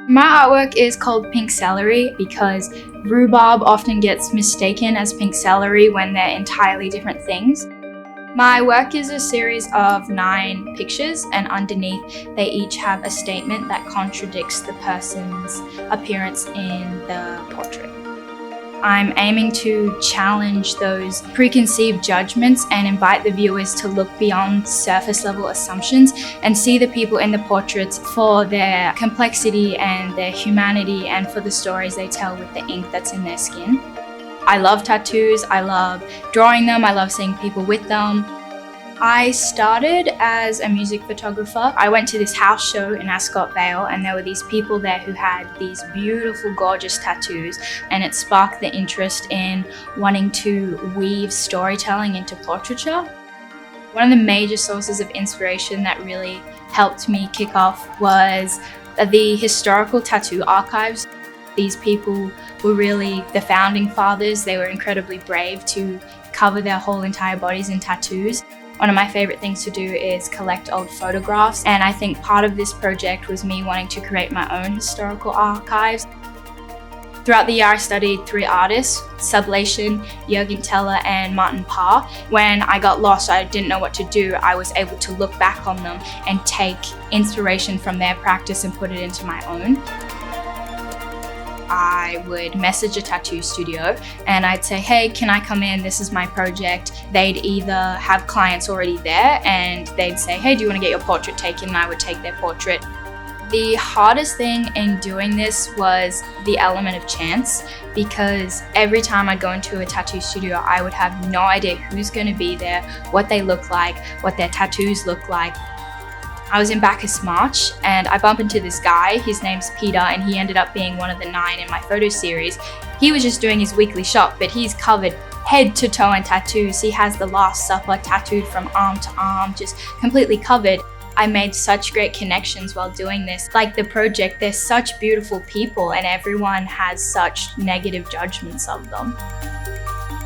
My artwork is called pink celery because rhubarb often gets mistaken as pink celery when they're entirely different things. My work is a series of 9 pictures, and underneath they each have a statement that contradicts the person's appearance in the portrait. I'm aiming to challenge those preconceived judgments and invite the viewers to look beyond surface level assumptions and see the people in the portraits for their complexity and their humanity and for the stories they tell with the ink that's in their skin. I love tattoos, I love drawing them, I love seeing people with them. I started as a music photographer. I went to this house show in Ascot Vale and there were these people there who had these beautiful, gorgeous tattoos, and it sparked the interest in wanting to weave storytelling into portraiture. One of the major sources of inspiration that really helped me kick off was the historical tattoo archives. These people were really the founding fathers. They were incredibly brave to cover their whole entire bodies in tattoos. One of my favorite things to do is collect old photographs, and I think part of this project was me wanting to create my own historical archives. Throughout the year, I studied 3 artists, Sublation, Jürgen Teller, and Martin Parr. When I got lost, I didn't know what to do, I was able to look back on them and take inspiration from their practice and put it into my own. I would message a tattoo studio and I'd say, hey, can I come in? This is my project. They'd either have clients already there and they'd say, hey, do you want to get your portrait taken? And I would take their portrait. The hardest thing in doing this was the element of chance, because every time I'd go into a tattoo studio, I would have no idea who's going to be there, what they look like, what their tattoos look like. I was in Bacchus March and I bump into this guy. His name's Peter and he ended up being one of the 9 in my photo series. He was just doing his weekly shop, but he's covered head to toe in tattoos. He has the Last Supper tattooed from arm to arm, just completely covered. I made such great connections while doing this. Like the project, they're such beautiful people and everyone has such negative judgments of them.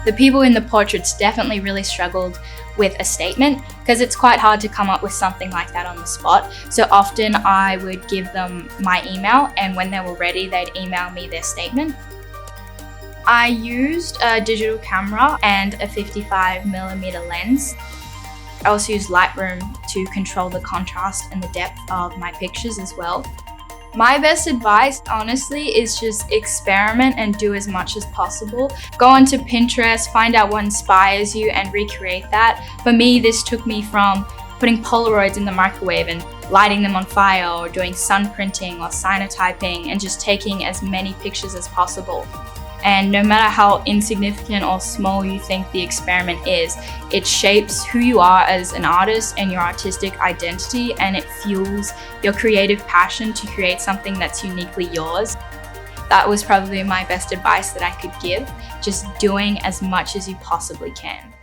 The people in the portraits definitely really struggled with a statement because it's quite hard to come up with something like that on the spot. So often I would give them my email and when they were ready, they'd email me their statement. I used a digital camera and a 55mm lens. I also used Lightroom to control the contrast and the depth of my pictures as well. My best advice, honestly, is just experiment and do as much as possible. Go onto Pinterest, find out what inspires you and recreate that. For me, this took me from putting Polaroids in the microwave and lighting them on fire, or doing sun printing or cyanotyping and just taking as many pictures as possible. And no matter how insignificant or small you think the experiment is, it shapes who you are as an artist and your artistic identity, and it fuels your creative passion to create something that's uniquely yours. That was probably my best advice that I could give, just doing as much as you possibly can.